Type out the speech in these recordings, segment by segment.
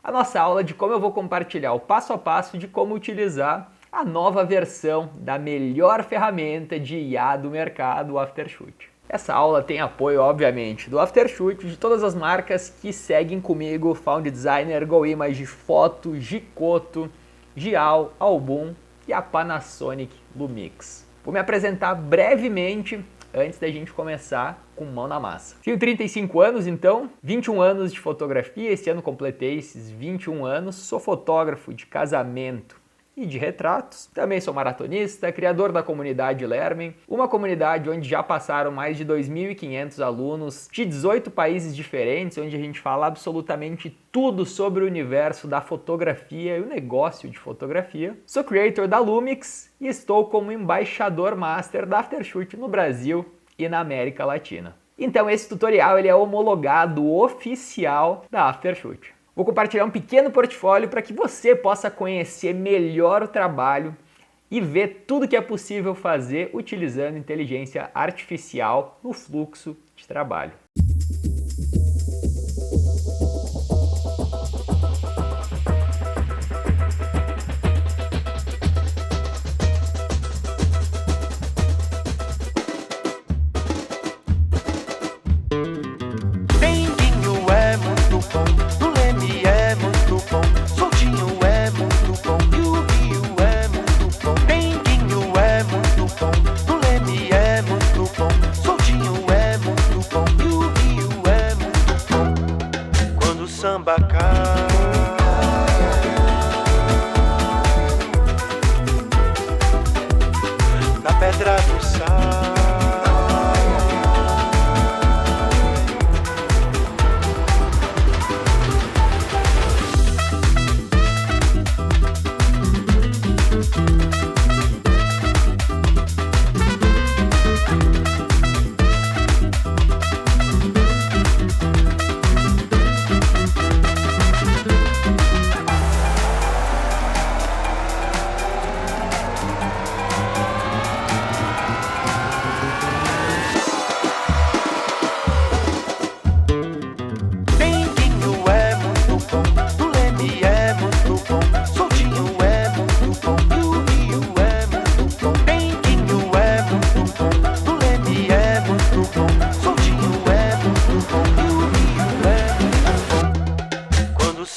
a nossa aula de como eu vou compartilhar o passo a passo de como utilizar a nova versão da melhor ferramenta de IA do mercado, o Aftershoot. Essa aula tem apoio, obviamente, do Aftershoot, de todas as marcas que seguem comigo, Found Designer, GoImage, Foto, Gicoto, Gial, Album e a Panasonic Lumix. Vou me apresentar brevemente antes da gente começar com mão na massa. Tenho 35 anos, então, 21 anos de fotografia, esse ano completei esses 21 anos, sou fotógrafo de casamento e de retratos. Também sou maratonista, criador da comunidade Lermen, uma comunidade onde já passaram mais de 2.500 alunos de 18 países diferentes, onde a gente fala absolutamente tudo sobre o universo da fotografia e o negócio de fotografia. Sou creator da Lumix e estou como embaixador master da Aftershoot no Brasil e na América Latina. Então esse tutorial ele é homologado oficial da Aftershoot. Vou compartilhar um pequeno portfólio para que você possa conhecer melhor o trabalho e ver tudo que é possível fazer utilizando inteligência artificial no fluxo de trabalho. Samba cai, na pedra do sal.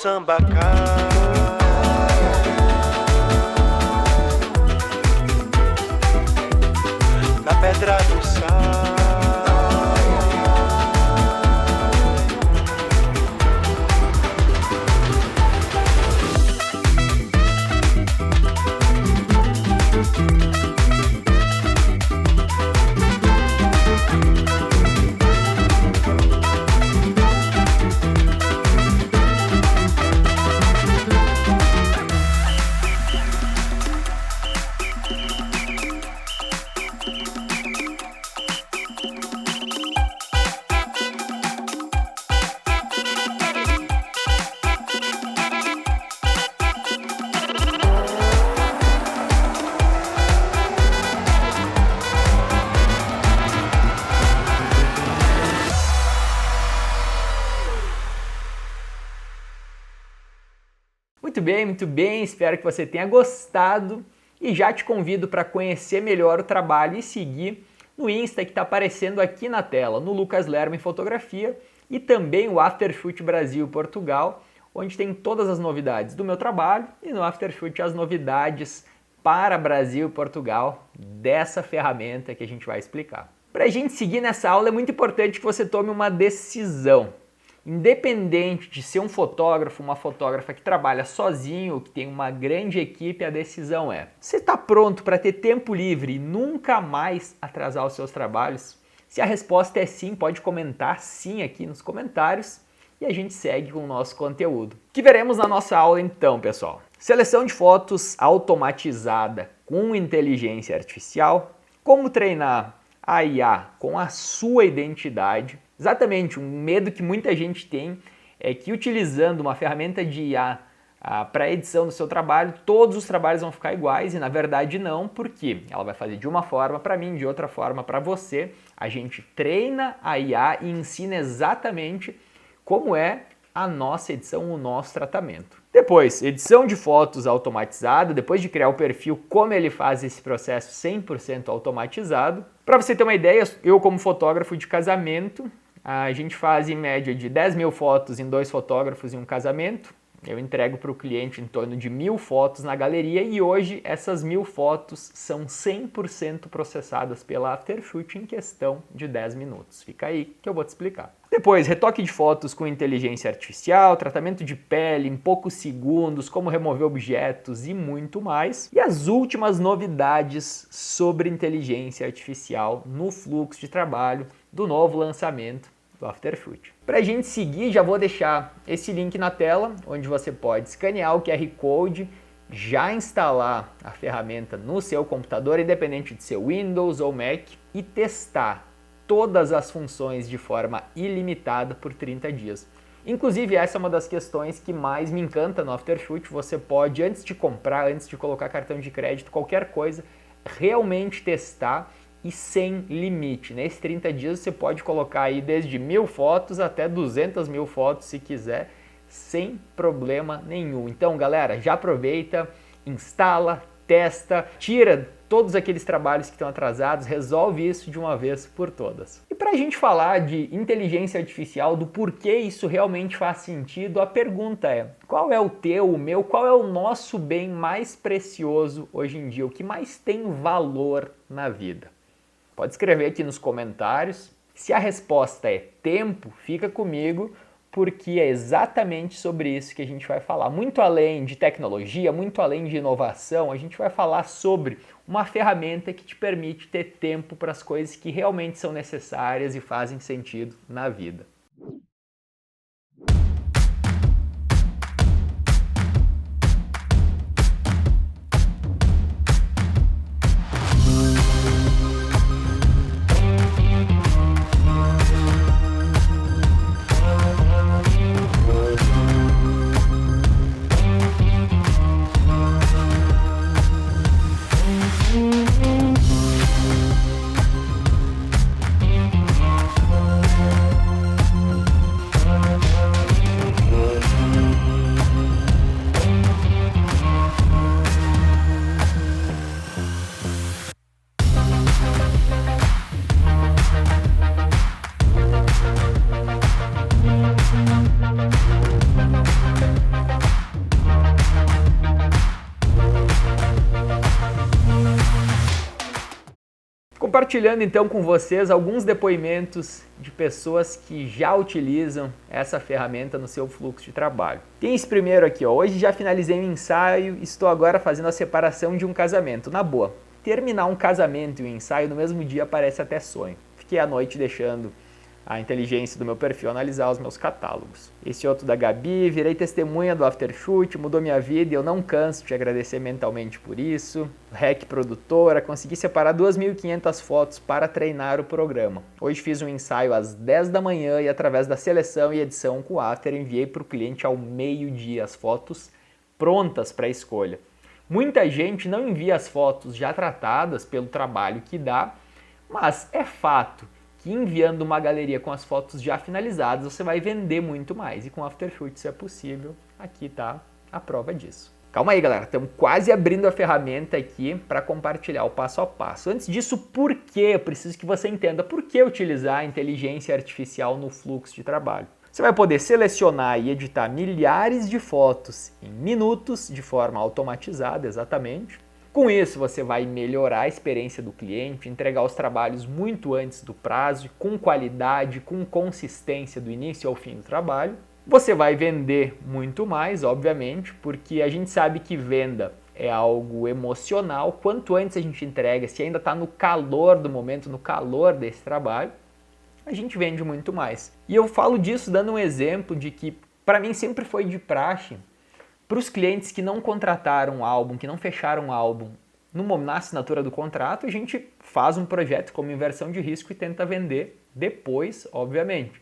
Samba cai, na pedra do sal. Muito bem, espero que você tenha gostado e já te convido para conhecer melhor o trabalho e seguir no Insta que está aparecendo aqui na tela, no Lucas Lermen Fotografia e também o Aftershoot Brasil Portugal, onde tem todas as novidades do meu trabalho e no Aftershoot as novidades para Brasil e Portugal dessa ferramenta que a gente vai explicar. Para a gente seguir nessa aula é muito importante que você tome uma decisão. Independente de ser um fotógrafo, uma fotógrafa que trabalha sozinho ou que tem uma grande equipe, a decisão é: você está pronto para ter tempo livre e nunca mais atrasar os seus trabalhos? Se a resposta é sim, pode comentar sim aqui nos comentários e a gente segue com o nosso conteúdo. O que veremos na nossa aula então, pessoal? Seleção de fotos automatizada com inteligência artificial, como treinar a IA com a sua identidade. Exatamente, um medo que muita gente tem é que utilizando uma ferramenta de IA para edição do seu trabalho, todos os trabalhos vão ficar iguais e na verdade não, porque ela vai fazer de uma forma para mim, de outra forma para você. A gente treina a IA e ensina exatamente como é a nossa edição, o nosso tratamento. Depois, edição de fotos automatizada, depois de criar o perfil, como ele faz esse processo 100% automatizado. Para você ter uma ideia, eu como fotógrafo de casamento, a gente faz em média de 10 mil fotos em 2 fotógrafos em um casamento. Eu entrego para o cliente em torno de 1.000 fotos na galeria e hoje essas 1.000 fotos são 100% processadas pela Aftershoot em questão de 10 minutos. Fica aí que eu vou te explicar. Depois, retoque de fotos com inteligência artificial, tratamento de pele em poucos segundos, como remover objetos e muito mais. E as últimas novidades sobre inteligência artificial no fluxo de trabalho do novo lançamento do Aftershoot. Para a gente seguir, já vou deixar esse link na tela, onde você pode escanear o QR Code, já instalar a ferramenta no seu computador, independente de ser Windows ou Mac, e testar todas as funções de forma ilimitada por 30 dias. Inclusive, essa é uma das questões que mais me encanta no Aftershoot. Você pode, antes de comprar, antes de colocar cartão de crédito, qualquer coisa, realmente testar e sem limite. Nesses 30 dias você pode colocar aí desde 1.000 fotos até 200.000 fotos se quiser, sem problema nenhum. Então, galera, já aproveita, instala, testa, tira todos aqueles trabalhos que estão atrasados, resolve isso de uma vez por todas. E para a gente falar de inteligência artificial, do porquê isso realmente faz sentido, a pergunta é: qual é o teu, o meu, qual é o nosso bem mais precioso hoje em dia, o que mais tem valor na vida? Pode escrever aqui nos comentários. Se a resposta é tempo, fica comigo, porque é exatamente sobre isso que a gente vai falar. Muito além de tecnologia, muito além de inovação, a gente vai falar sobre uma ferramenta que te permite ter tempo para as coisas que realmente são necessárias e fazem sentido na vida. Compartilhando então com vocês alguns depoimentos de pessoas que já utilizam essa ferramenta no seu fluxo de trabalho. Tem esse primeiro aqui, ó. Hoje já finalizei o ensaio, estou agora fazendo a separação de um casamento. Na boa, terminar um casamento e um ensaio no mesmo dia parece até sonho. Fiquei à noite deixando a inteligência do meu perfil analisar os meus catálogos. Esse outro da Gabi: virei testemunha do Aftershoot, mudou minha vida e eu não canso de agradecer mentalmente por isso. REC Produtora: consegui separar 2.500 fotos para treinar o programa. Hoje fiz um ensaio às 10 da manhã e através da seleção e edição com o After enviei para o cliente ao meio-dia as fotos prontas para escolha. Muita gente não envia as fotos já tratadas pelo trabalho que dá, mas é fato que enviando uma galeria com as fotos já finalizadas, você vai vender muito mais. E com o Aftershoot isso é possível. Aqui está a prova disso. Calma aí, galera. Estamos quase abrindo a ferramenta aqui para compartilhar o passo a passo. Antes disso, por quê? Eu preciso que você entenda por que utilizar a inteligência artificial no fluxo de trabalho. Você vai poder selecionar e editar milhares de fotos em minutos de forma automatizada, exatamente. Com isso, você vai melhorar a experiência do cliente, entregar os trabalhos muito antes do prazo, com qualidade, com consistência do início ao fim do trabalho. Você vai vender muito mais, obviamente, porque a gente sabe que venda é algo emocional. Quanto antes a gente entrega, se ainda está no calor do momento, no calor desse trabalho, a gente vende muito mais. E eu falo disso dando um exemplo de que, para mim, sempre foi de praxe. Para os clientes que não contrataram um álbum, que não fecharam um álbum na assinatura do contrato, a gente faz um projeto como inversão de risco e tenta vender depois, obviamente.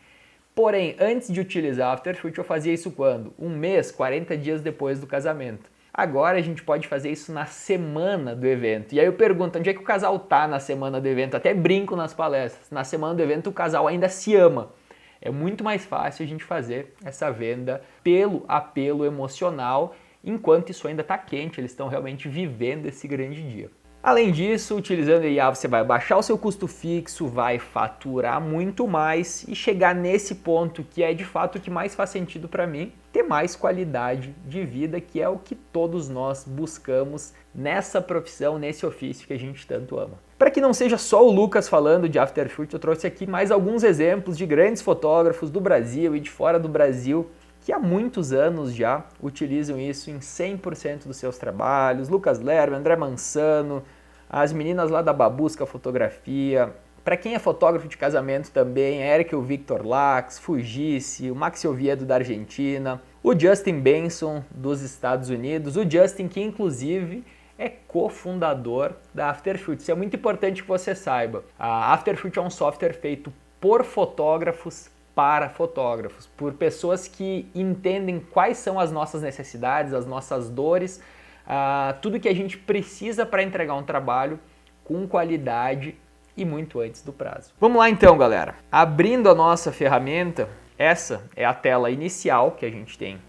Porém, antes de utilizar a Aftershoot, eu fazia isso quando? 1 mês, 40 dias depois do casamento. Agora a gente pode fazer isso na semana do evento. E aí eu pergunto, onde é que o casal tá na semana do evento? Até brinco nas palestras. Na semana do evento o casal ainda se ama. É muito mais fácil a gente fazer essa venda pelo apelo emocional, enquanto isso ainda está quente, eles estão realmente vivendo esse grande dia. Além disso, utilizando a IA, você vai baixar o seu custo fixo, vai faturar muito mais e chegar nesse ponto que é de fato o que mais faz sentido para mim, ter mais qualidade de vida, que é o que todos nós buscamos nessa profissão, nesse ofício que a gente tanto ama. Para que não seja só o Lucas falando de Aftershoot, eu trouxe aqui mais alguns exemplos de grandes fotógrafos do Brasil e de fora do Brasil que há muitos anos já utilizam isso em 100% dos seus trabalhos. Lucas Lerman, André Mansano, as meninas lá da Babusca Fotografia. Para quem é fotógrafo de casamento também, Eric e o Victor Lax, Fugice, o Maxi Oviedo da Argentina, o Justin Benson dos Estados Unidos, o Justin que inclusive é cofundador da Aftershoot. Isso é muito importante que você saiba. A Aftershoot é um software feito por fotógrafos para fotógrafos, por pessoas que entendem quais são as nossas necessidades, as nossas dores, tudo que a gente precisa para entregar um trabalho com qualidade e muito antes do prazo. Vamos lá então, galera. Abrindo a nossa ferramenta, essa é a tela inicial que a gente tem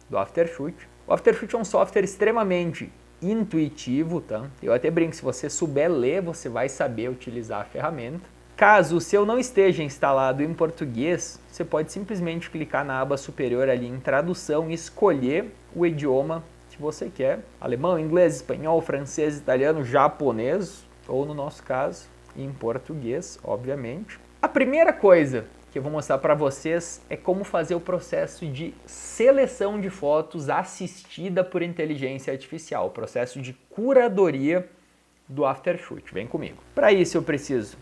do Aftershoot. O Aftershoot é um software extremamente intuitivo, tá? Eu até brinco, se você souber ler, você vai saber utilizar a ferramenta. Caso o seu não esteja instalado em português, você pode simplesmente clicar na aba superior ali em tradução e escolher o idioma que você quer. Alemão, inglês, espanhol, francês, italiano, japonês, ou no nosso caso, em português, obviamente. A primeira coisa que eu vou mostrar para vocês é como fazer o processo de seleção de fotos assistida por inteligência artificial, o processo de curadoria do Aftershoot. Vem comigo. Para isso eu preciso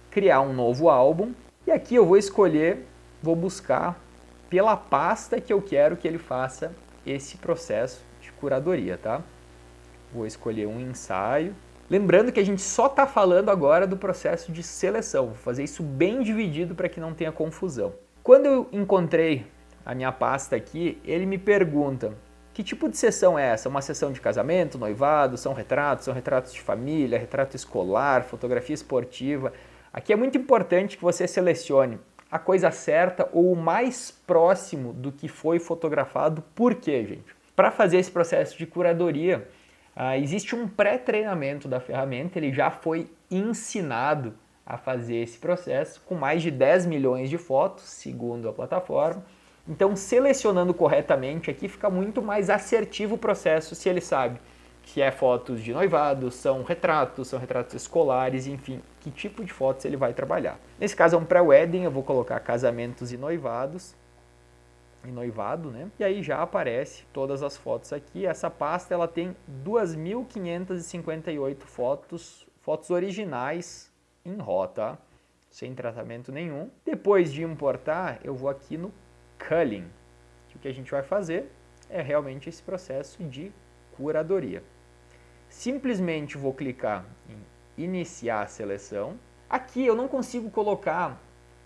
criar um novo álbum e aqui eu vou escolher, vou buscar pela pasta que eu quero que ele faça esse processo de curadoria, tá? Vou escolher um ensaio. Lembrando que a gente só está falando agora do processo de seleção, vou fazer isso bem dividido para que não tenha confusão. Quando eu encontrei a minha pasta aqui, ele me pergunta que tipo de sessão é essa? Uma sessão de casamento, noivado, são retratos de família, retrato escolar, fotografia esportiva. Aqui é muito importante que você selecione a coisa certa ou o mais próximo do que foi fotografado. Por quê, gente? Para fazer esse processo de curadoria, existe um pré-treinamento da ferramenta, ele já foi ensinado a fazer esse processo com mais de 10 milhões de fotos, segundo a plataforma. Então, selecionando corretamente aqui fica muito mais assertivo o processo se ele sabe que é fotos de noivado, são retratos escolares, enfim, que tipo de fotos ele vai trabalhar. Nesse caso é um pré-wedding, eu vou colocar casamentos e noivados, e noivado, né? E aí já aparece todas as fotos aqui. Essa pasta ela tem 2.558 fotos originais em RAW, tá? Sem tratamento nenhum. Depois de importar, eu vou aqui no culling. O que a gente vai fazer é realmente esse processo de curadoria. Simplesmente vou clicar em iniciar a seleção. Aqui eu não consigo colocar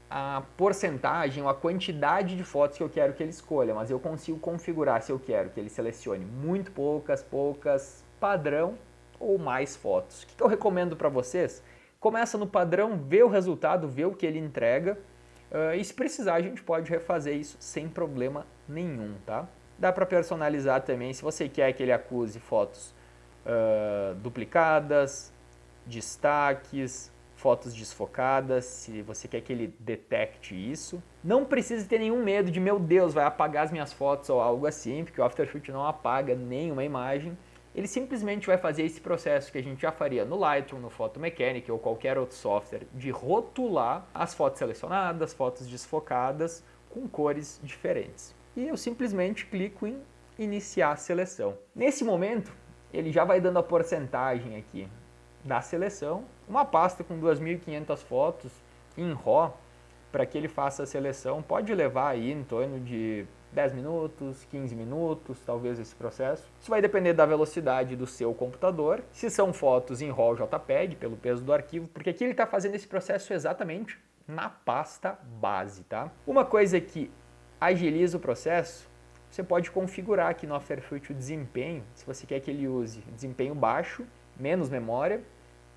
a porcentagem ou a quantidade de fotos que eu quero que ele escolha, mas eu consigo configurar se eu quero que ele selecione muito poucas, padrão ou mais fotos. O que eu recomendo para vocês? Começa no padrão, vê o resultado, vê o que ele entrega e se precisar a gente pode refazer isso sem problema nenhum, tá? Dá para personalizar também, se você quer que ele acuse fotos duplicadas, destaques, fotos desfocadas, se você quer que ele detecte isso. Não precisa ter nenhum medo de, meu Deus, vai apagar as minhas fotos ou algo assim, porque o Aftershoot não apaga nenhuma imagem. Ele simplesmente vai fazer esse processo que a gente já faria no Lightroom, no Photomechanic ou qualquer outro software, de rotular as fotos selecionadas, fotos desfocadas, com cores diferentes. E eu simplesmente clico em iniciar a seleção. Nesse momento, ele já vai dando a porcentagem aqui da seleção, uma pasta com 2.500 fotos em RAW, para que ele faça a seleção, pode levar aí em torno de 10 minutos, 15 minutos, talvez esse processo. Isso vai depender da velocidade do seu computador, se são fotos em RAW JPEG, pelo peso do arquivo, porque aqui ele está fazendo esse processo exatamente na pasta base, tá? Uma coisa que agiliza o processo, você pode configurar aqui no Aftershoot o desempenho, se você quer que ele use desempenho baixo, menos memória,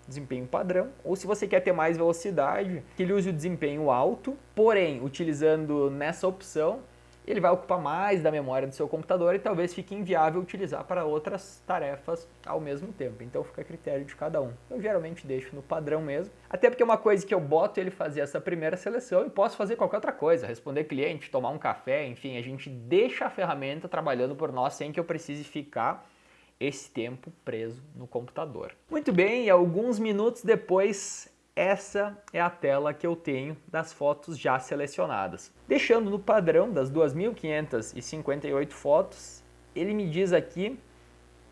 desempenho padrão, ou se você quer ter mais velocidade, que ele use o desempenho alto, porém, utilizando nessa opção, ele vai ocupar mais da memória do seu computador e talvez fique inviável utilizar para outras tarefas ao mesmo tempo. Então fica a critério de cada um. Eu geralmente deixo no padrão mesmo, até porque é uma coisa que eu boto ele fazer essa primeira seleção e posso fazer qualquer outra coisa, responder cliente, tomar um café, enfim, a gente deixa a ferramenta trabalhando por nós sem que eu precise ficar esse tempo preso no computador. Muito bem, e alguns minutos depois, essa é a tela que eu tenho das fotos já selecionadas. Deixando no padrão das 2.558 fotos, ele me diz aqui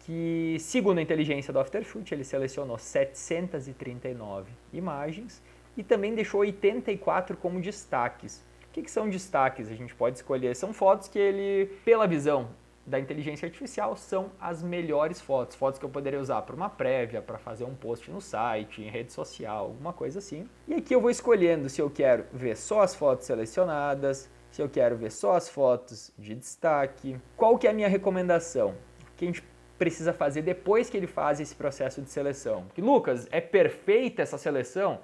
que, segundo a inteligência do Aftershoot, ele selecionou 739 imagens e também deixou 84 como destaques. O que são destaques? A gente pode escolher, são fotos que ele, pela visão da inteligência artificial, são as melhores fotos, fotos que eu poderia usar para uma prévia, para fazer um post no site, em rede social, alguma coisa assim. E aqui eu vou escolhendo se eu quero ver só as fotos selecionadas, se eu quero ver só as fotos de destaque. Qual que é a minha recomendação? O que a gente precisa fazer depois que ele faz esse processo de seleção? Porque, Lucas, é perfeita essa seleção?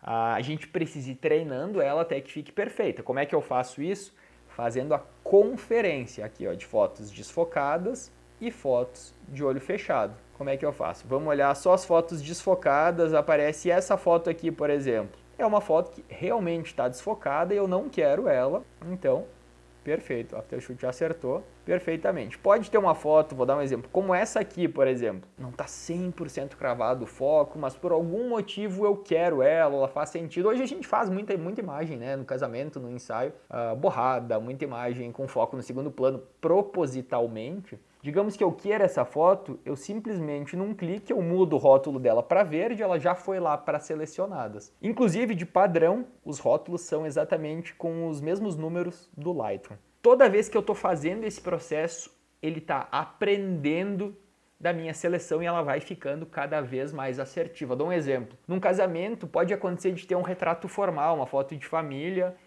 A gente precisa ir treinando ela até que fique perfeita. Como é que eu faço isso? Fazendo a conferência aqui, ó, de fotos desfocadas e fotos de olho fechado. Como é que eu faço? Vamos olhar só as fotos desfocadas, aparece essa foto aqui, por exemplo. É uma foto que realmente está desfocada e eu não quero ela, então, perfeito, o Aftershoot acertou perfeitamente. Pode ter uma foto, vou dar um exemplo, como essa aqui, por exemplo. Não está 100% cravado o foco, mas por algum motivo eu quero ela faz sentido. Hoje a gente faz muita imagem, né, no casamento, no ensaio, borrada, muita imagem com foco no segundo plano, propositalmente. Digamos que eu queira essa foto, eu simplesmente, num clique, eu mudo o rótulo dela para verde, ela já foi lá para selecionadas. Inclusive, de padrão, os rótulos são exatamente com os mesmos números do Lightroom. Toda vez que eu estou fazendo esse processo, ele está aprendendo da minha seleção e ela vai ficando cada vez mais assertiva. Dou um exemplo. Num casamento, pode acontecer de ter um retrato formal, uma foto de família,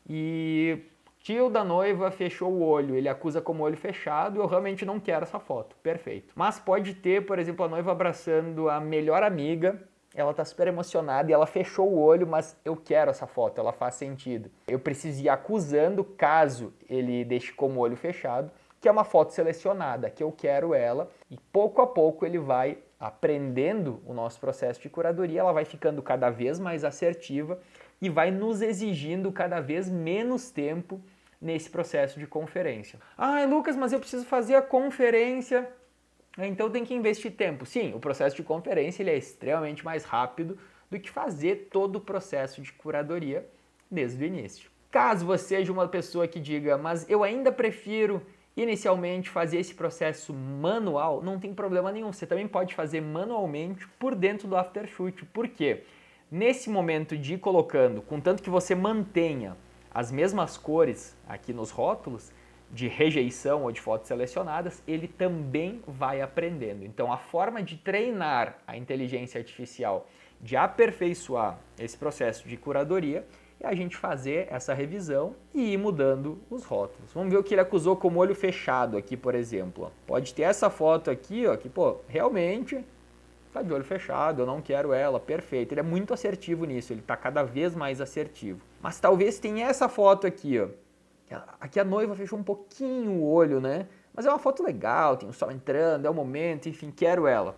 e tio da noiva fechou o olho, ele acusa como olho fechado, eu realmente não quero essa foto, perfeito. Mas pode ter, por exemplo, a noiva abraçando a melhor amiga, ela tá super emocionada e ela fechou o olho, mas eu quero essa foto, ela faz sentido. Eu preciso ir acusando caso ele deixe como olho fechado, que é uma foto selecionada, que eu quero ela, e pouco a pouco ele vai aprendendo o nosso processo de curadoria, ela vai ficando cada vez mais assertiva e vai nos exigindo cada vez menos tempo nesse processo de conferência. Ah, Lucas, mas eu preciso fazer a conferência, então tem que investir tempo. Sim, o processo de conferência ele é extremamente mais rápido do que fazer todo o processo de curadoria desde o início. Caso você seja uma pessoa que diga, mas eu ainda prefiro inicialmente fazer esse processo manual, não tem problema nenhum. Você também pode fazer manualmente por dentro do Aftershoot. Por quê? Nesse momento de ir colocando, contanto que você mantenha as mesmas cores aqui nos rótulos, de rejeição ou de fotos selecionadas, ele também vai aprendendo. Então a forma de treinar a inteligência artificial, de aperfeiçoar esse processo de curadoria, é a gente fazer essa revisão e ir mudando os rótulos. Vamos ver o que ele acusou como olho fechado aqui, por exemplo. Pode ter essa foto aqui, ó, que realmente tá de olho fechado, eu não quero ela, perfeito. Ele é muito assertivo nisso, ele tá cada vez mais assertivo. Mas talvez tenha essa foto aqui, ó. Aqui a noiva fechou um pouquinho o olho, né? Mas é uma foto legal, tem o sol entrando, é o momento, enfim, quero ela.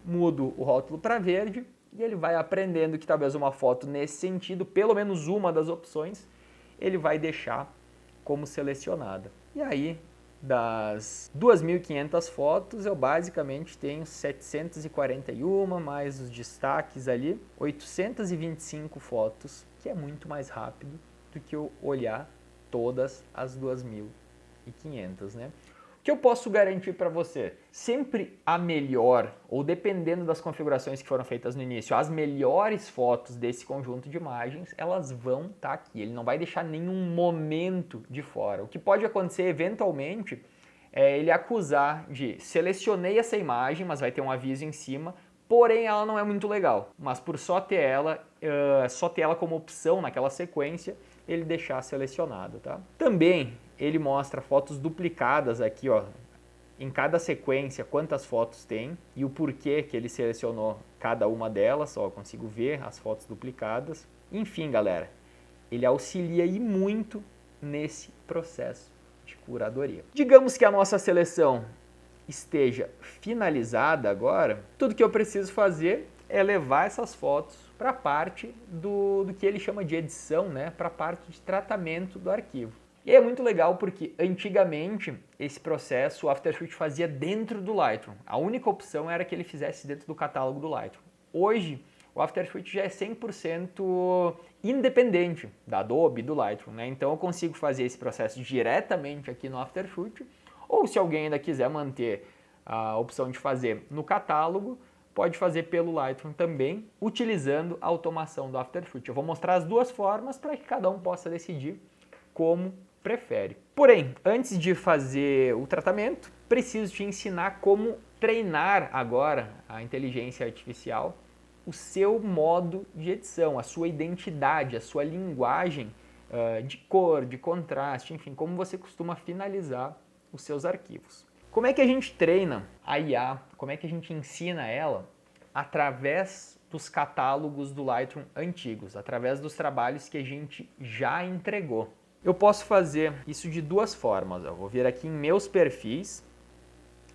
Mudo o rótulo para verde e ele vai aprendendo que talvez uma foto nesse sentido, pelo menos uma das opções, ele vai deixar como selecionada. E aí, das 2.500 fotos, eu basicamente tenho 741, mais os destaques ali, 825 fotos, que é muito mais rápido do que eu olhar todas as 2.500, né? O que eu posso garantir para você? Sempre a melhor, ou dependendo das configurações que foram feitas no início, as melhores fotos desse conjunto de imagens, elas vão estar aqui. Ele não vai deixar nenhum momento de fora. O que pode acontecer eventualmente é ele acusar de selecionei essa imagem, mas vai ter um aviso em cima, porém ela não é muito legal. Mas por só ter ela como opção naquela sequência, ele deixar selecionado, tá? Também ele mostra fotos duplicadas aqui, ó, em cada sequência quantas fotos tem e o porquê que ele selecionou cada uma delas. Ó, eu consigo ver as fotos duplicadas. Enfim, galera, ele auxilia e muito nesse processo de curadoria. Digamos que a nossa seleção esteja finalizada agora, tudo que eu preciso fazer é levar essas fotos para a parte do que ele chama de edição, né? Para a parte de tratamento do arquivo. E é muito legal porque antigamente esse processo o Aftershoot fazia dentro do Lightroom. A única opção era que ele fizesse dentro do catálogo do Lightroom. Hoje o Aftershoot já é 100% independente da Adobe e do Lightroom, né? Então eu consigo fazer esse processo diretamente aqui no Aftershoot, ou se alguém ainda quiser manter a opção de fazer no catálogo, pode fazer pelo Lightroom também, utilizando a automação do Aftershoot. Eu vou mostrar as duas formas para que cada um possa decidir como prefere. Porém, antes de fazer o tratamento, preciso te ensinar como treinar agora a inteligência artificial, o seu modo de edição, a sua identidade, a sua linguagem de cor, de contraste, enfim, como você costuma finalizar os seus arquivos. Como é que a gente treina a IA? Como é que a gente ensina ela? Através dos catálogos do Lightroom antigos, através dos trabalhos que a gente já entregou. Eu posso fazer isso de duas formas. Eu vou vir aqui em meus perfis.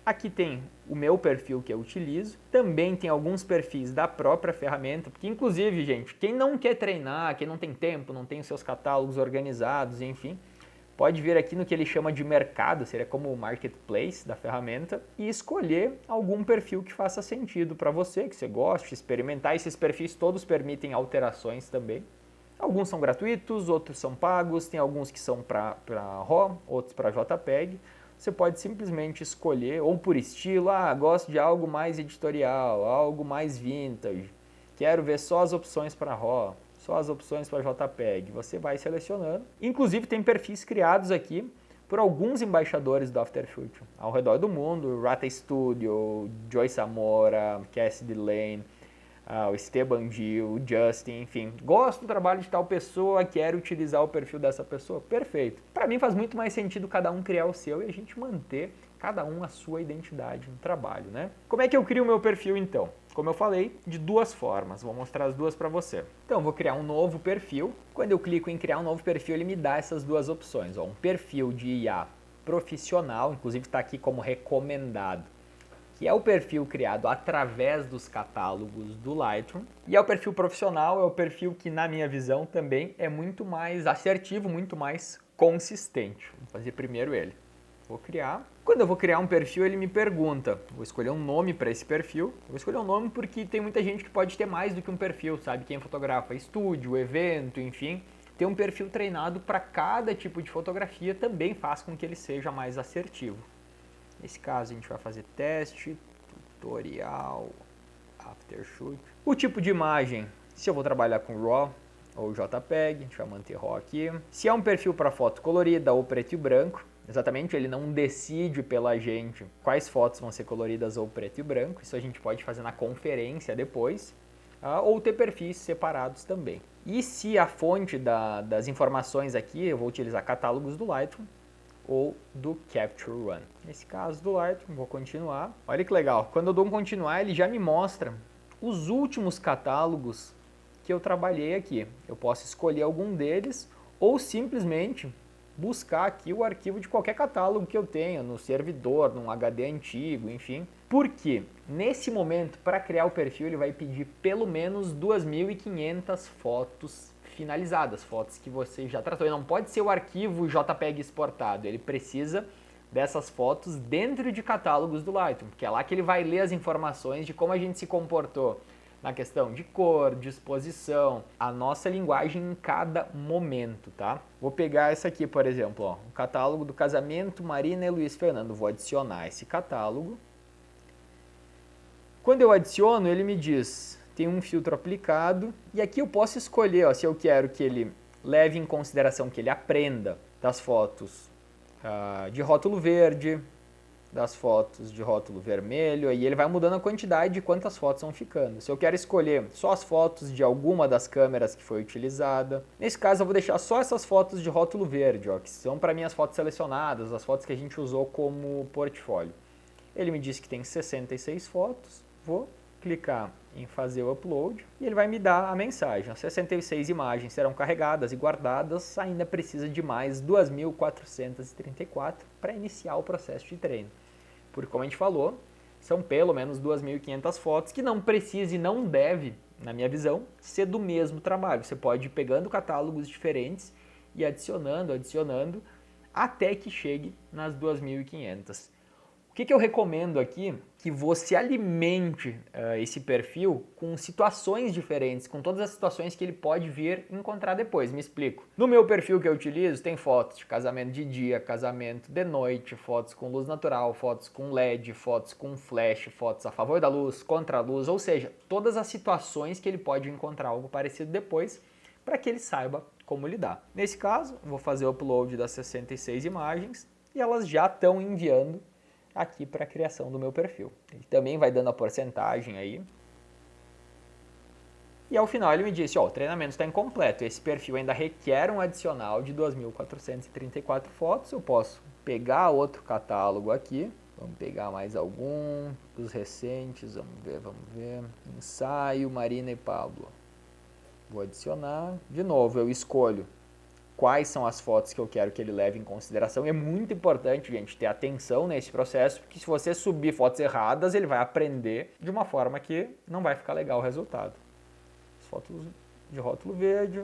Aqui tem o meu perfil que eu utilizo. Também tem alguns perfis da própria ferramenta, porque inclusive, gente, quem não quer treinar, quem não tem tempo, não tem os seus catálogos organizados, enfim, pode vir aqui no que ele chama de mercado, seria como o marketplace da ferramenta, e escolher algum perfil que faça sentido para você, que você goste, experimentar. Esses perfis todos permitem alterações também. Alguns são gratuitos, outros são pagos, tem alguns que são para RAW, outros para JPEG. Você pode simplesmente escolher, ou por estilo, gosto de algo mais editorial, algo mais vintage, quero ver só as opções para RAW, só as opções para JPEG. Você vai selecionando. Inclusive tem perfis criados aqui por alguns embaixadores do Aftershoot ao redor do mundo, Rata Studio, Joy Samora, Cassidy Lane, o Esteban Gil, o Justin, enfim. Gosto do trabalho de tal pessoa, quero utilizar o perfil dessa pessoa. Perfeito. Para mim faz muito mais sentido cada um criar o seu e a gente manter cada um a sua identidade no trabalho, né? Como é que eu crio o meu perfil então? Como eu falei, de duas formas. Vou mostrar as duas para você. Então, vou criar um novo perfil. Quando eu clico em criar um novo perfil, ele me dá essas duas opções. Ó, um perfil de IA profissional, inclusive está aqui como recomendado, que é o perfil criado através dos catálogos do Lightroom. E é o perfil profissional, é o perfil que, na minha visão, também é muito mais assertivo, muito mais consistente. Vou fazer primeiro ele. Vou criar. Quando eu vou criar um perfil, ele me pergunta, vou escolher um nome para esse perfil. Eu vou escolher um nome porque tem muita gente que pode ter mais do que um perfil, sabe? Quem fotografa estúdio, evento, enfim. Ter um perfil treinado para cada tipo de fotografia também faz com que ele seja mais assertivo. Nesse caso, a gente vai fazer teste, tutorial, Aftershoot. O tipo de imagem, se eu vou trabalhar com RAW ou JPEG, a gente vai manter RAW aqui. Se é um perfil para foto colorida ou preto e branco, exatamente, ele não decide pela gente quais fotos vão ser coloridas ou preto e branco. Isso a gente pode fazer na conferência depois, ou ter perfis separados também. E se a fonte das informações aqui, eu vou utilizar catálogos do Lightroom ou do Capture One. Nesse caso do Lightroom, vou continuar. Olha que legal, quando eu dou um continuar, ele já me mostra os últimos catálogos que eu trabalhei aqui. Eu posso escolher algum deles ou simplesmente buscar aqui o arquivo de qualquer catálogo que eu tenha no servidor, num HD antigo, enfim. Porque nesse momento, para criar o perfil, ele vai pedir pelo menos 2.500 fotos finalizadas, fotos que você já tratou. Ele não pode ser o arquivo JPEG exportado, ele precisa dessas fotos dentro de catálogos do Lightroom, porque é lá que ele vai ler as informações de como a gente se comportou na questão de cor, de exposição, a nossa linguagem em cada momento, tá? Vou pegar essa aqui, por exemplo, ó, o catálogo do casamento Marina e Luiz Fernando. Vou adicionar esse catálogo. Quando eu adiciono, ele me diz, tem um filtro aplicado, e aqui eu posso escolher, ó, se eu quero que ele leve em consideração, que ele aprenda das fotos de rótulo verde, das fotos de rótulo vermelho, e ele vai mudando a quantidade de quantas fotos vão ficando. Se eu quero escolher só as fotos de alguma das câmeras que foi utilizada, nesse caso eu vou deixar só essas fotos de rótulo verde, ó, que são para mim as fotos selecionadas, as fotos que a gente usou como portfólio. Ele me disse que tem 66 fotos, vou clicar em fazer o upload e ele vai me dar a mensagem. As 66 imagens serão carregadas e guardadas, ainda precisa de mais 2.434 para iniciar o processo de treino. Porque como a gente falou, são pelo menos 2.500 fotos que não precisa e não deve, na minha visão, ser do mesmo trabalho. Você pode ir pegando catálogos diferentes e adicionando, até que chegue nas 2.500. O que eu recomendo aqui? Que você alimente esse perfil com situações diferentes, com todas as situações que ele pode vir encontrar depois. Me explico. No meu perfil que eu utilizo, tem fotos de casamento de dia, casamento de noite, fotos com luz natural, fotos com LED, fotos com flash, fotos a favor da luz, contra a luz, ou seja, todas as situações que ele pode encontrar algo parecido depois, para que ele saiba como lidar. Nesse caso, vou fazer o upload das 66 imagens e elas já estão enviando aqui para a criação do meu perfil. Ele também vai dando a porcentagem aí. E ao final ele me disse, o treinamento está incompleto, esse perfil ainda requer um adicional de 2.434 fotos. Eu posso pegar outro catálogo aqui, vamos pegar mais algum dos recentes, vamos ver, ensaio, Marina e Pablo. Vou adicionar, de novo eu escolho quais são as fotos que eu quero que ele leve em consideração. E é muito importante, gente, ter atenção nesse processo, porque se você subir fotos erradas, ele vai aprender de uma forma que não vai ficar legal o resultado. As fotos de rótulo verde.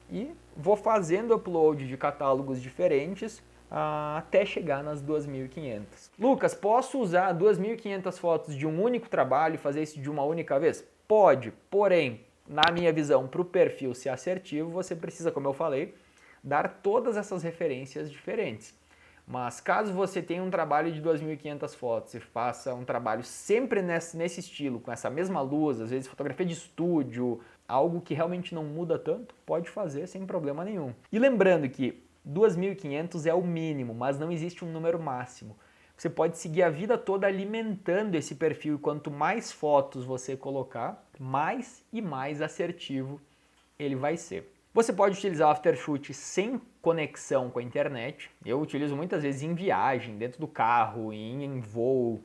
E vou fazendo upload de catálogos diferentes até chegar nas 2.500. Lucas, posso usar 2.500 fotos de um único trabalho e fazer isso de uma única vez? Pode, porém, na minha visão, para o perfil ser assertivo, você precisa, como eu falei, dar todas essas referências diferentes. Mas caso você tenha um trabalho de 2.500 fotos e faça um trabalho sempre nesse estilo, com essa mesma luz, às vezes fotografia de estúdio, algo que realmente não muda tanto, pode fazer sem problema nenhum. E lembrando que 2.500 é o mínimo, mas não existe um número máximo. Você pode seguir a vida toda alimentando esse perfil e quanto mais fotos você colocar, mais e mais assertivo ele vai ser. Você pode utilizar o Aftershoot sem conexão com a internet. Eu utilizo muitas vezes em viagem, dentro do carro, em voo,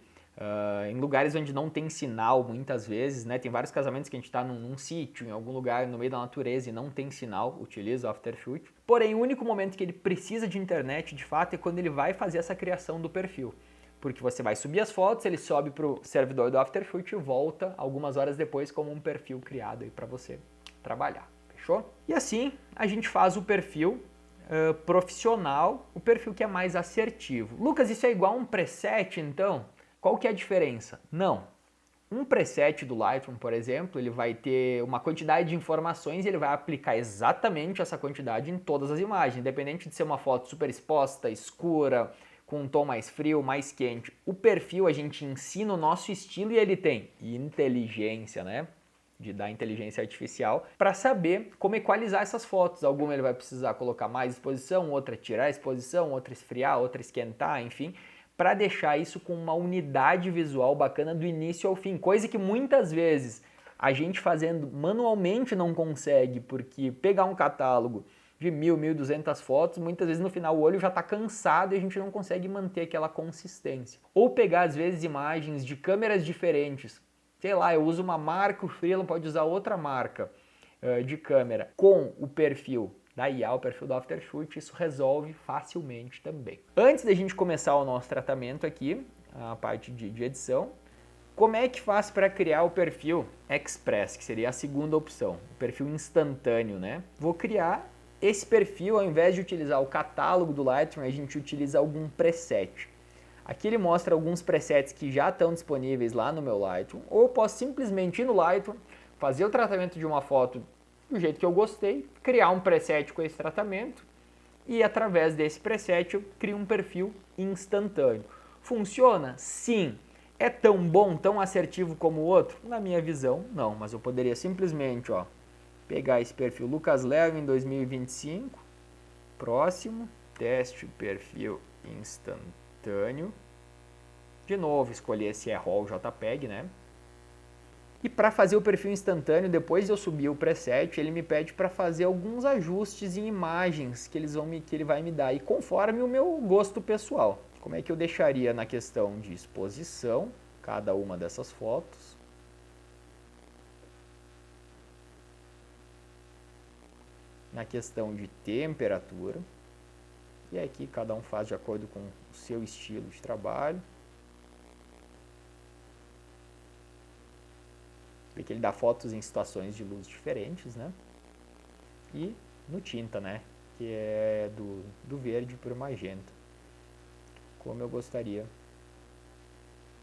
em lugares onde não tem sinal muitas vezes, né? Tem vários casamentos que a gente está num sítio, em algum lugar no meio da natureza e não tem sinal, utiliza o Aftershoot. Porém, o único momento que ele precisa de internet, de fato, é quando ele vai fazer essa criação do perfil. Porque você vai subir as fotos, ele sobe para o servidor do Aftershoot e volta algumas horas depois como um perfil criado aí para você trabalhar. Fechou? E assim a gente faz o perfil profissional, o perfil que é mais assertivo. Lucas, isso é igual a um preset então? Qual que é a diferença? Não. Um preset do Lightroom, por exemplo, ele vai ter uma quantidade de informações e ele vai aplicar exatamente essa quantidade em todas as imagens, independente de ser uma foto super exposta, escura, com um tom mais frio, mais quente. O perfil a gente ensina o nosso estilo e ele tem inteligência, né? Da inteligência artificial, para saber como equalizar essas fotos. Alguma ele vai precisar colocar mais exposição, outra tirar a exposição, outra esfriar, outra esquentar, enfim, para deixar isso com uma unidade visual bacana do início ao fim, coisa que muitas vezes a gente fazendo manualmente não consegue, porque pegar um catálogo de 1.000, 1.200 fotos, muitas vezes no final o olho já está cansado e a gente não consegue manter aquela consistência. Ou pegar às vezes imagens de câmeras diferentes, sei lá, eu uso uma marca, o freela pode usar outra marca de câmera com o perfil da IA, o perfil do Aftershoot, isso resolve facilmente também. Antes da gente começar o nosso tratamento aqui, a parte de edição, como é que faz para criar o perfil Express, que seria a segunda opção, o perfil instantâneo, né? Vou criar esse perfil, ao invés de utilizar o catálogo do Lightroom, a gente utiliza algum preset. Aqui ele mostra alguns presets que já estão disponíveis lá no meu Lightroom, ou eu posso simplesmente ir no Lightroom, fazer o tratamento de uma foto do jeito que eu gostei, criar um preset com esse tratamento e através desse preset eu crio um perfil instantâneo. Funciona? Sim. É tão bom, tão assertivo como o outro? Na minha visão, não, mas eu poderia simplesmente pegar esse perfil Lucas Leo em 2025, próximo, teste perfil instantâneo. De novo, escolher se é RAW ou JPEG, né? E para fazer o perfil instantâneo, depois de eu subir o preset, ele me pede para fazer alguns ajustes em imagens que ele vai me dar, e conforme o meu gosto pessoal. Como é que eu deixaria na questão de exposição cada uma dessas fotos? Na questão de temperatura. E aqui cada um faz de acordo com o seu estilo de trabalho. Vê que ele dá fotos em situações de luz diferentes, né? E no tinta, né? Que é do verde para o magenta. Como eu gostaria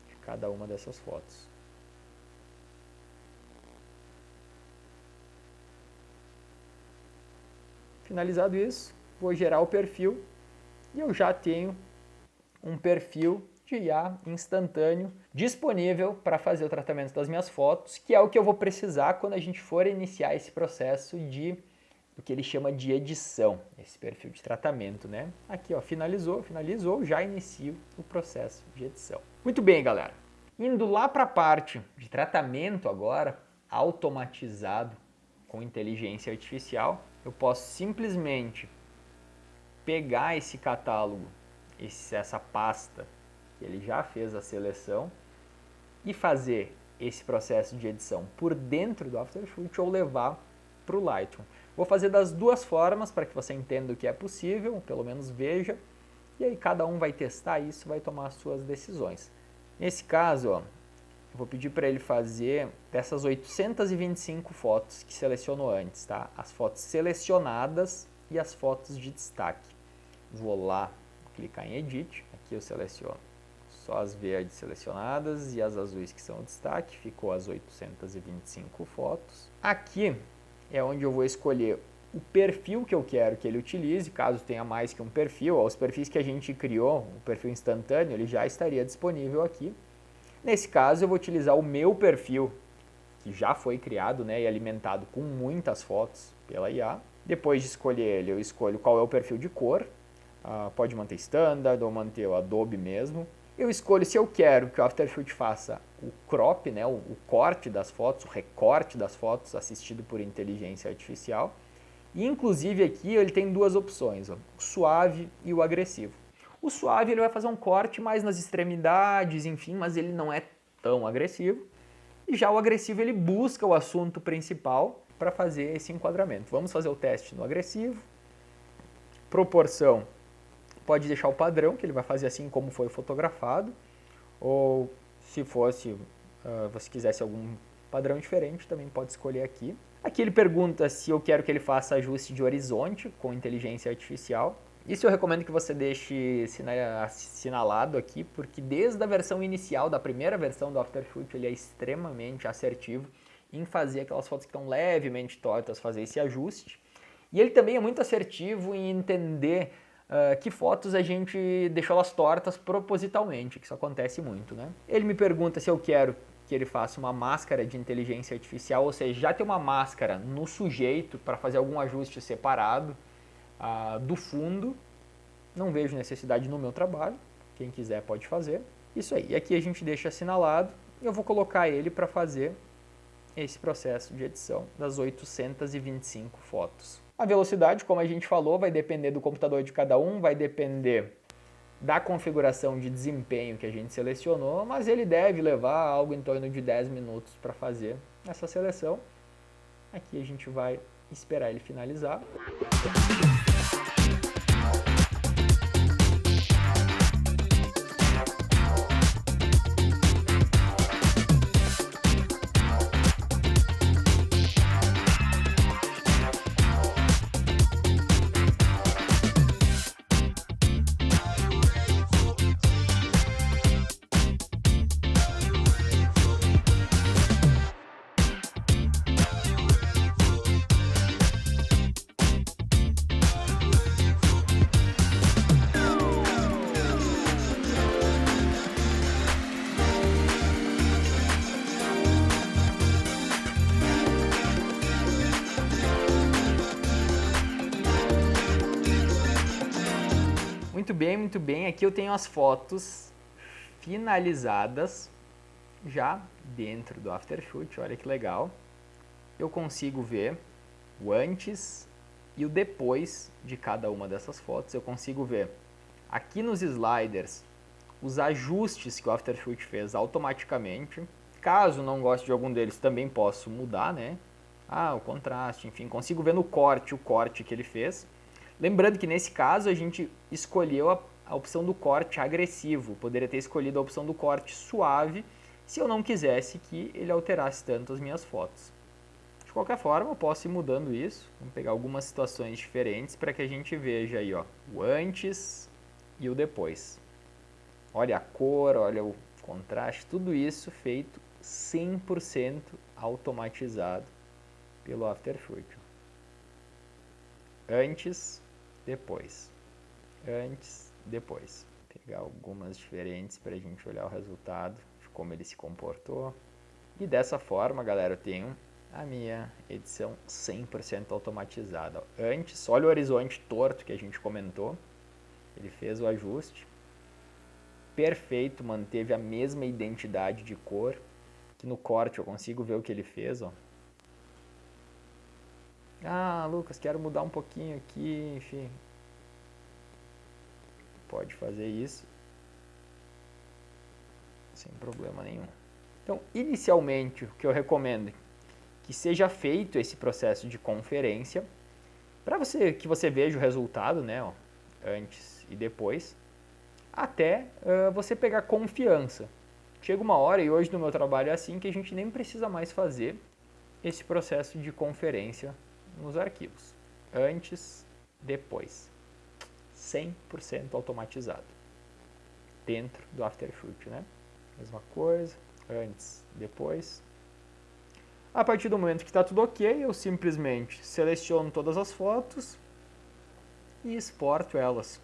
de cada uma dessas fotos. Finalizado isso, vou gerar o perfil e eu já tenho um perfil de IA instantâneo disponível para fazer o tratamento das minhas fotos, que é o que eu vou precisar quando a gente for iniciar esse processo de o que ele chama de edição, esse perfil de tratamento, né? Aqui, ó, finalizou, já inicio o processo de edição. Muito bem, galera. Indo lá para a parte de tratamento agora, automatizado com inteligência artificial, eu posso simplesmente pegar esse catálogo, essa pasta que ele já fez a seleção e fazer esse processo de edição por dentro do Aftershoot ou levar para o Lightroom. Vou fazer das duas formas para que você entenda o que é possível, pelo menos veja, e aí cada um vai testar isso, vai tomar as suas decisões. Nesse caso, ó, eu vou pedir para ele fazer dessas 825 fotos que selecionou antes, tá? As fotos selecionadas e as fotos de destaque. Vou lá, clicar em Edit, aqui eu seleciono só as verdes selecionadas e as azuis que são o destaque, ficou as 825 fotos. Aqui é onde eu vou escolher o perfil que eu quero que ele utilize, caso tenha mais que um perfil. Os perfis que a gente criou, o perfil instantâneo, ele já estaria disponível aqui. Nesse caso, eu vou utilizar o meu perfil, que já foi criado, né, e alimentado com muitas fotos pela IA. Depois de escolher ele, eu escolho qual é o perfil de cor. Pode manter Standard ou manter o Adobe mesmo. Eu escolho se eu quero que o Aftershoot faça o crop, né, o corte das fotos, o recorte das fotos assistido por inteligência artificial. E inclusive aqui ele tem duas opções, ó, o suave e o agressivo. O suave ele vai fazer um corte mais nas extremidades, enfim, mas ele não é tão agressivo. E já o agressivo ele busca o assunto principal para fazer esse enquadramento. Vamos fazer o teste no agressivo. Proporção, pode deixar o padrão, que ele vai fazer assim como foi fotografado. Ou se fosse, você quisesse algum padrão diferente, também pode escolher aqui. Aqui ele pergunta se eu quero que ele faça ajuste de horizonte com inteligência artificial. Isso eu recomendo que você deixe assinalado aqui, porque desde a versão inicial, da primeira versão do Aftershoot, ele é extremamente assertivo em fazer aquelas fotos que estão levemente tortas, fazer esse ajuste. E ele também é muito assertivo em entender que fotos a gente deixou elas tortas propositalmente, que isso acontece muito, né? Ele me pergunta se eu quero que ele faça uma máscara de inteligência artificial, ou seja, já tem uma máscara no sujeito para fazer algum ajuste separado do fundo. Não vejo necessidade no meu trabalho, quem quiser pode fazer. Isso aí, e aqui a gente deixa assinalado e eu vou colocar ele para fazer esse processo de edição das 825 fotos. A velocidade, como a gente falou, vai depender do computador de cada um, vai depender da configuração de desempenho que a gente selecionou, mas ele deve levar algo em torno de 10 minutos para fazer essa seleção. Aqui a gente vai esperar ele finalizar. Muito bem. Aqui eu tenho as fotos finalizadas já dentro do Aftershoot. Olha que legal. Eu consigo ver o antes e o depois de cada uma dessas fotos. Eu consigo ver aqui nos sliders os ajustes que o Aftershoot fez automaticamente. Caso não goste de algum deles, também posso mudar, né? O contraste, enfim, consigo ver no corte o corte que ele fez. Lembrando que nesse caso a gente escolheu a opção do corte agressivo. Poderia ter escolhido a opção do corte suave se eu não quisesse que ele alterasse tanto as minhas fotos. De qualquer forma, eu posso ir mudando isso. Vamos pegar algumas situações diferentes para que a gente veja aí, ó, o antes e o depois. Olha a cor, olha o contraste, tudo isso feito 100% automatizado pelo Aftershoot. Antes, depois. Antes, depois. Vou pegar algumas diferentes para a gente olhar o resultado, de como ele se comportou. E dessa forma, galera, eu tenho a minha edição 100% automatizada. Antes, olha o horizonte torto que a gente comentou. Ele fez o ajuste. Perfeito, manteve a mesma identidade de cor. Aqui no corte eu consigo ver o que ele fez, ó. Lucas, quero mudar um pouquinho aqui, enfim. Pode fazer isso sem problema nenhum. Então, inicialmente, o que eu recomendo é que seja feito esse processo de conferência para que você veja o resultado, né, ó, antes e depois, até você pegar confiança. Chega uma hora, e hoje no meu trabalho é assim, que a gente nem precisa mais fazer esse processo de conferência nos arquivos. Antes, depois. 100% automatizado. Dentro do Aftershoot, né? Mesma coisa, antes, depois. A partir do momento que está tudo ok, eu simplesmente seleciono todas as fotos e exporto elas.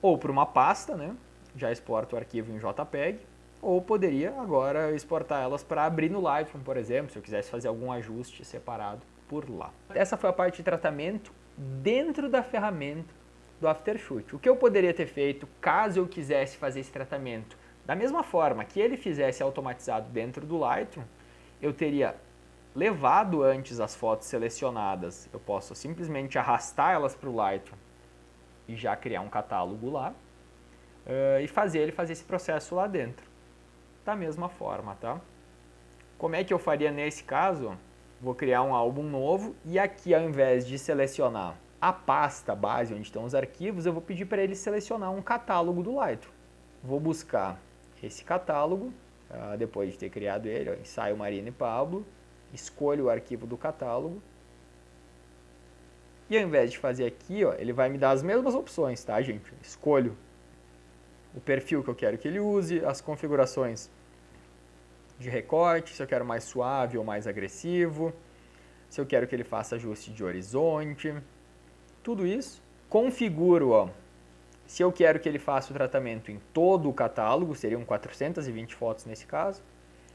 Ou para uma pasta, né? Já exporto o arquivo em JPEG. Ou poderia agora exportar elas para abrir no Lightroom, por exemplo, se eu quisesse fazer algum ajuste separado por lá. Essa foi a parte de tratamento dentro da ferramenta do Aftershoot. O que eu poderia ter feito caso eu quisesse fazer esse tratamento da mesma forma que ele fizesse automatizado dentro do Lightroom, eu teria levado antes as fotos selecionadas. Eu posso simplesmente arrastar elas para o Lightroom e já criar um catálogo lá e fazer ele fazer esse processo lá dentro. Da mesma forma, tá? Como é que eu faria nesse caso? Vou criar um álbum novo e aqui, ao invés de selecionar a pasta base onde estão os arquivos, eu vou pedir para ele selecionar um catálogo do Lightroom. Vou buscar esse catálogo, depois de ter criado ele, ó, ensaio Marina e Pablo, escolho o arquivo do catálogo e ao invés de fazer aqui, ó, ele vai me dar as mesmas opções, tá, gente? Escolho o perfil que eu quero que ele use, as configurações de recorte, se eu quero mais suave ou mais agressivo, se eu quero que ele faça ajuste de horizonte, tudo isso. Configuro, ó, se eu quero que ele faça o tratamento em todo o catálogo, seriam 420 fotos nesse caso.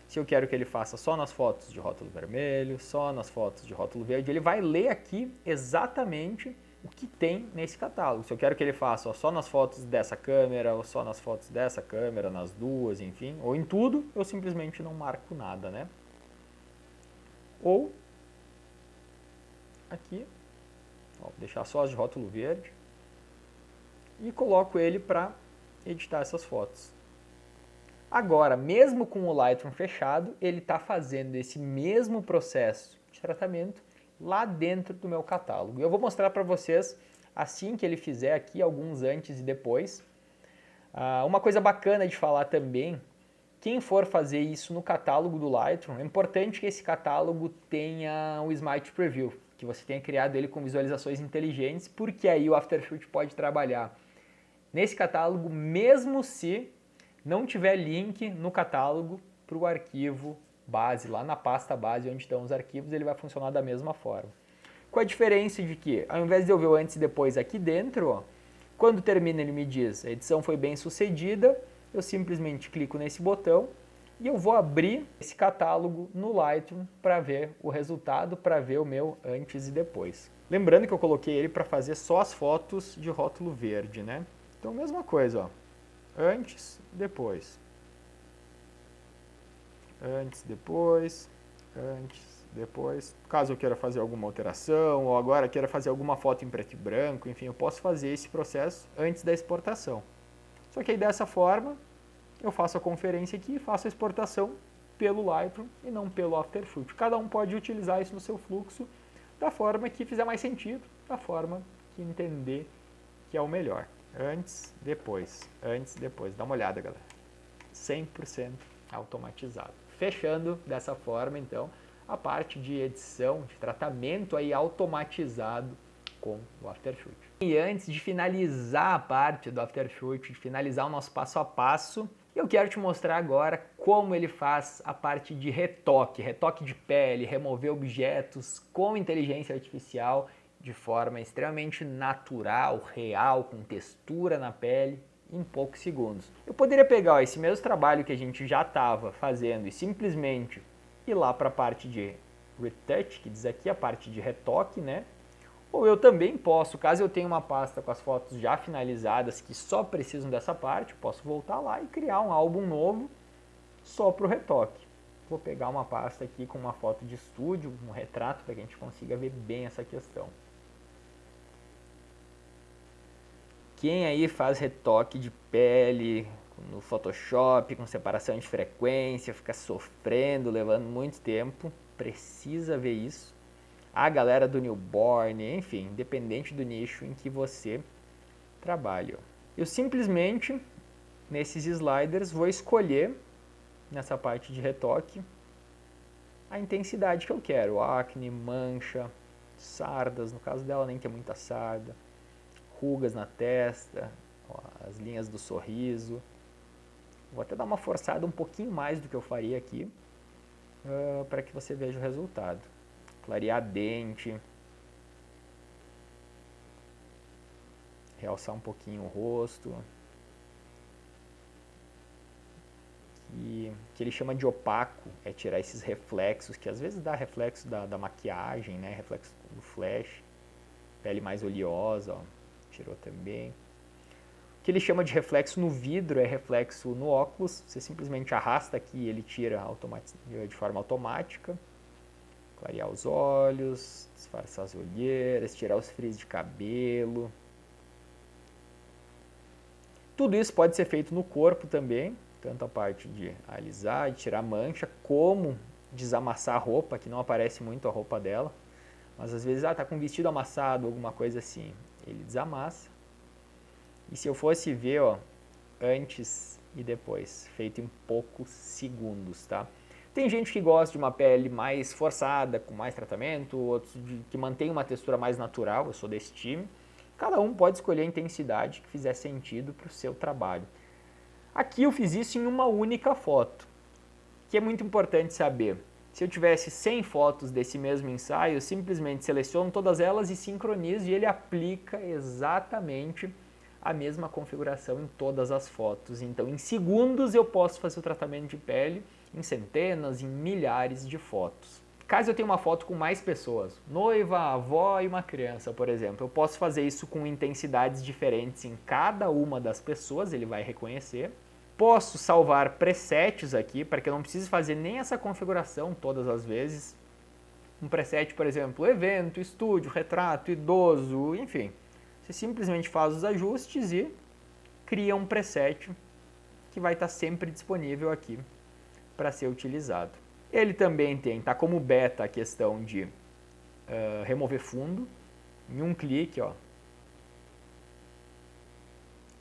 Se eu quero que ele faça só nas fotos de rótulo vermelho, só nas fotos de rótulo verde, ele vai ler aqui exatamente o que tem nesse catálogo. Se eu quero que ele faça só nas fotos dessa câmera, ou só nas fotos dessa câmera, nas duas, enfim, ou em tudo, eu simplesmente não marco nada, né? Ou, aqui, ó, vou deixar só as de rótulo verde, e coloco ele para editar essas fotos. Agora, mesmo com o Lightroom fechado, ele está fazendo esse mesmo processo de tratamento lá dentro do meu catálogo. Eu vou mostrar para vocês, assim que ele fizer aqui, alguns antes e depois. Uma coisa bacana de falar também, quem for fazer isso no catálogo do Lightroom, é importante que esse catálogo tenha o Smart Preview, que você tenha criado ele com visualizações inteligentes, porque aí o Aftershoot pode trabalhar nesse catálogo, mesmo se não tiver link no catálogo para o arquivo base, lá na pasta base onde estão os arquivos, ele vai funcionar da mesma forma. Com a diferença de que, ao invés de eu ver o antes e depois aqui dentro, ó, quando termina ele me diz a edição foi bem sucedida, eu simplesmente clico nesse botão e eu vou abrir esse catálogo no Lightroom para ver o resultado, para ver o meu antes e depois. Lembrando que eu coloquei ele para fazer só as fotos de rótulo verde, né? Então, mesma coisa, ó. Antes, depois. Antes, depois. Antes, depois. Caso eu queira fazer alguma alteração, ou agora queira fazer alguma foto em preto e branco, enfim, eu posso fazer esse processo antes da exportação. Só que aí dessa forma, eu faço a conferência aqui e faço a exportação pelo Lightroom e não pelo Aftershoot. Cada um pode utilizar isso no seu fluxo da forma que fizer mais sentido, da forma que entender que é o melhor. Antes, depois. Dá uma olhada, galera. 100% automatizado. Fechando dessa forma, então, a parte de edição, de tratamento aí automatizado com o Aftershoot. E antes de finalizar a parte do Aftershoot, de finalizar o nosso passo a passo, eu quero te mostrar agora como ele faz a parte de retoque de pele, remover objetos com inteligência artificial de forma extremamente natural, real, com textura na pele, em poucos segundos. Eu poderia pegar esse mesmo trabalho que a gente já estava fazendo e simplesmente ir lá para a parte de retouch, que diz aqui a parte de retoque, né? Ou eu também posso, caso eu tenha uma pasta com as fotos já finalizadas que só precisam dessa parte, posso voltar lá e criar um álbum novo só para o retoque. Vou pegar uma pasta aqui com uma foto de estúdio, um retrato, para que a gente consiga ver bem essa questão. Quem aí faz retoque de pele no Photoshop, com separação de frequência, fica sofrendo, levando muito tempo, precisa ver isso. A galera do newborn, enfim, independente do nicho em que você trabalha. Eu simplesmente, nesses sliders, vou escolher, nessa parte de retoque, a intensidade que eu quero. Acne, mancha, sardas, no caso dela nem tem muita sarda, rugas na testa, as linhas do sorriso. Vou até dar uma forçada um pouquinho mais do que eu faria aqui, para que você veja o resultado. Clarear dente, realçar um pouquinho o rosto, que ele chama de opaco, é tirar esses reflexos, que às vezes dá reflexo da maquiagem, né? Reflexo do flash, pele mais oleosa, ó, tirou também. O que ele chama de reflexo no vidro é reflexo no óculos, você simplesmente arrasta aqui e ele tira de forma automática. Clarear os olhos, disfarçar as olheiras, tirar os frios de cabelo. Tudo isso pode ser feito no corpo também, tanto a parte de alisar, de tirar mancha, como desamassar a roupa, que não aparece muito a roupa dela. Mas às vezes, tá com um vestido amassado, alguma coisa assim, ele desamassa. E se eu fosse ver, ó, antes e depois, feito em poucos segundos, tá? Tem gente que gosta de uma pele mais forçada, com mais tratamento, outros que mantém uma textura mais natural, eu sou desse time. Cada um pode escolher a intensidade que fizer sentido para o seu trabalho. Aqui eu fiz isso em uma única foto, que é muito importante saber. Se eu tivesse 100 fotos desse mesmo ensaio, eu simplesmente seleciono todas elas e sincronizo, e ele aplica exatamente a mesma configuração em todas as fotos. Então, em segundos eu posso fazer o tratamento de pele em centenas, em milhares de fotos. Caso eu tenha uma foto com mais pessoas, noiva, avó e uma criança, por exemplo, eu posso fazer isso com intensidades diferentes em cada uma das pessoas, ele vai reconhecer. Posso salvar presets aqui, para que eu não precise fazer nem essa configuração todas as vezes. Um preset, por exemplo, evento, estúdio, retrato, idoso, enfim. Você simplesmente faz os ajustes e cria um preset que vai estar sempre disponível aqui para ser utilizado. Ele também tá como beta a questão de remover fundo. Em um clique, ó,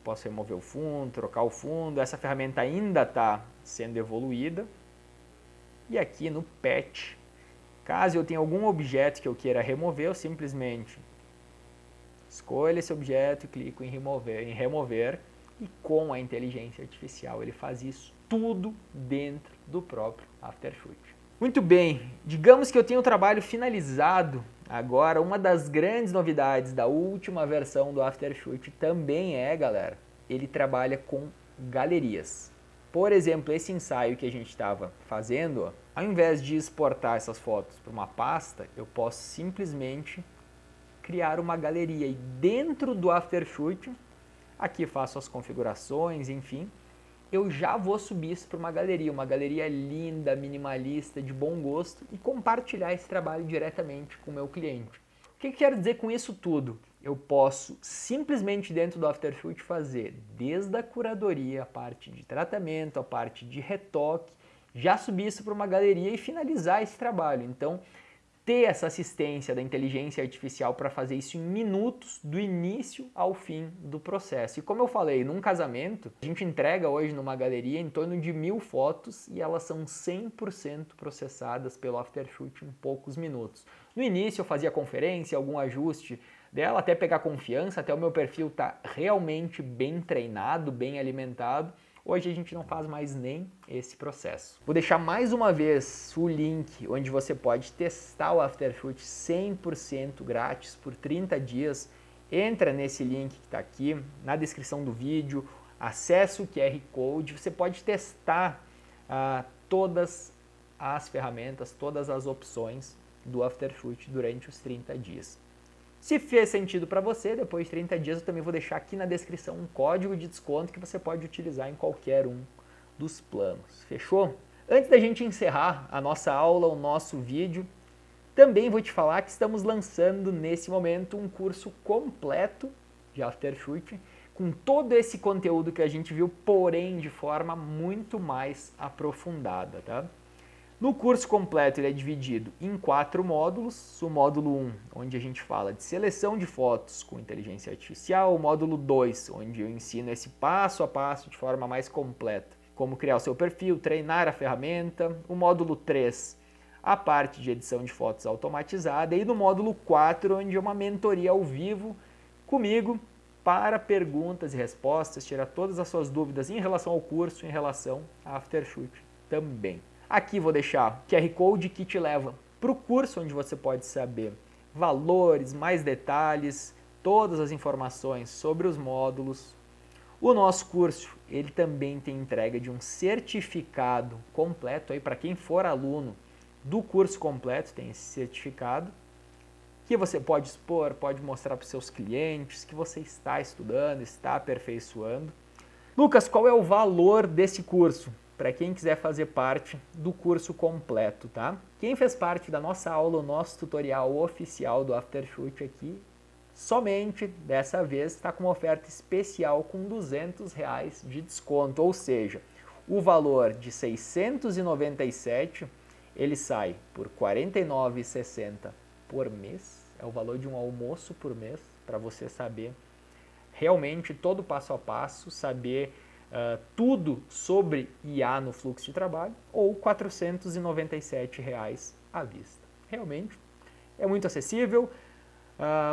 posso remover o fundo, trocar o fundo. Essa ferramenta ainda está sendo evoluída. E aqui no patch, caso eu tenha algum objeto que eu queira remover, eu simplesmente escolho esse objeto e clico em remover, e com a inteligência artificial ele faz isso tudo dentro do próprio Aftershoot. Muito bem, digamos que eu tenho o trabalho finalizado. Agora, uma das grandes novidades da última versão do Aftershoot também é, galera, ele trabalha com galerias. Por exemplo, esse ensaio que a gente estava fazendo, ó, ao invés de exportar essas fotos para uma pasta, eu posso simplesmente criar uma galeria. E dentro do Aftershoot, aqui faço as configurações, enfim, eu já vou subir isso para uma galeria linda, minimalista, de bom gosto, e compartilhar esse trabalho diretamente com o meu cliente. O que eu quero dizer com isso tudo? eu posso simplesmente dentro do Aftershoot fazer desde a curadoria, a parte de tratamento, a parte de retoque, já subir isso para uma galeria e finalizar esse trabalho. Então, ter essa assistência da inteligência artificial para fazer isso em minutos, do início ao fim do processo. E como eu falei, num casamento, a gente entrega hoje numa galeria em torno de 1000 fotos e elas são 100% processadas pelo Aftershoot em poucos minutos. No início eu fazia conferência, algum ajuste dela, até pegar confiança, até o meu perfil estar realmente bem treinado, bem alimentado. Hoje a gente não faz mais nem esse processo. Vou deixar mais uma vez o link onde você pode testar o Aftershoot 100% grátis por 30 dias. Entra nesse link que está aqui na descrição do vídeo, acessa o QR Code, você pode testar todas as ferramentas, todas as opções do Aftershoot durante os 30 dias. Se fez sentido para você, depois de 30 dias eu também vou deixar aqui na descrição um código de desconto que você pode utilizar em qualquer um dos planos. Fechou? Antes da gente encerrar a nossa aula, o nosso vídeo, também vou te falar que estamos lançando nesse momento um curso completo de Aftershoot, com todo esse conteúdo que a gente viu, porém de forma muito mais aprofundada, tá? No curso completo ele é dividido em 4 módulos, o módulo 1, onde a gente fala de seleção de fotos com inteligência artificial, o módulo 2, onde eu ensino esse passo a passo de forma mais completa, como criar o seu perfil, treinar a ferramenta, o módulo 3, a parte de edição de fotos automatizada, e no módulo 4, onde é uma mentoria ao vivo comigo para perguntas e respostas, tirar todas as suas dúvidas em relação ao curso, em relação a Aftershoot também. Aqui vou deixar o QR Code que te leva para o curso, onde você pode saber valores, mais detalhes, todas as informações sobre os módulos. O nosso curso, ele também tem entrega de um certificado completo aí para quem for aluno do curso completo, tem esse certificado que você pode expor, pode mostrar para os seus clientes que você está estudando, está aperfeiçoando. Lucas, qual é o valor desse curso? Para quem quiser fazer parte do curso completo, tá? Quem fez parte da nossa aula, o nosso tutorial oficial do Aftershoot aqui, somente dessa vez está com uma oferta especial com R$200 de desconto, ou seja, o valor de 697 ele sai por R$ 49,60 por mês, é o valor de um almoço por mês, para você saber realmente todo o passo a passo, saber tudo sobre IA no fluxo de trabalho, ou R$ 497 à vista. Realmente é muito acessível.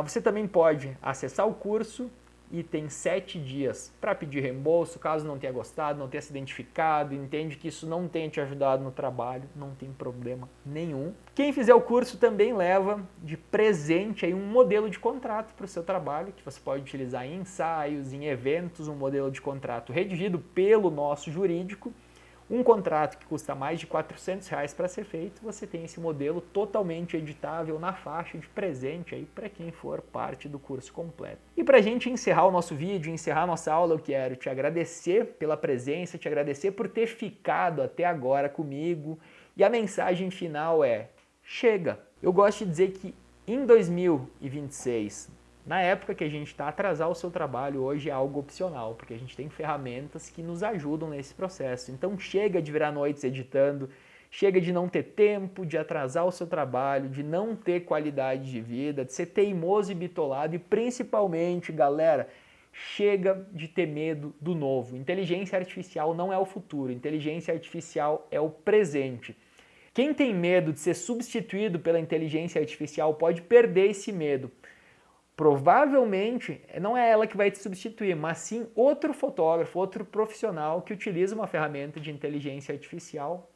Você também pode acessar o curso e tem 7 dias para pedir reembolso, caso não tenha gostado, não tenha se identificado, entende que isso não tenha te ajudado no trabalho, não tem problema nenhum. Quem fizer o curso também leva de presente aí um modelo de contrato para o seu trabalho, que você pode utilizar em ensaios, em eventos, um modelo de contrato redigido pelo nosso jurídico. Um contrato que custa mais de R$ 400 para ser feito, você tem esse modelo totalmente editável na faixa de presente aí para quem for parte do curso completo. E para a gente encerrar o nosso vídeo, encerrar a nossa aula, eu quero te agradecer pela presença, te agradecer por ter ficado até agora comigo. E a mensagem final é: chega! Eu gosto de dizer que em 2026, na época que a gente está, atrasar o seu trabalho hoje é algo opcional, porque a gente tem ferramentas que nos ajudam nesse processo. Então chega de virar noites editando, chega de não ter tempo, de atrasar o seu trabalho, de não ter qualidade de vida, de ser teimoso e bitolado e principalmente, galera, chega de ter medo do novo. Inteligência artificial não é o futuro, inteligência artificial é o presente. Quem tem medo de ser substituído pela inteligência artificial pode perder esse medo. Provavelmente não é ela que vai te substituir, mas sim outro fotógrafo, outro profissional que utiliza uma ferramenta de inteligência artificial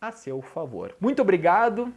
a seu favor. Muito obrigado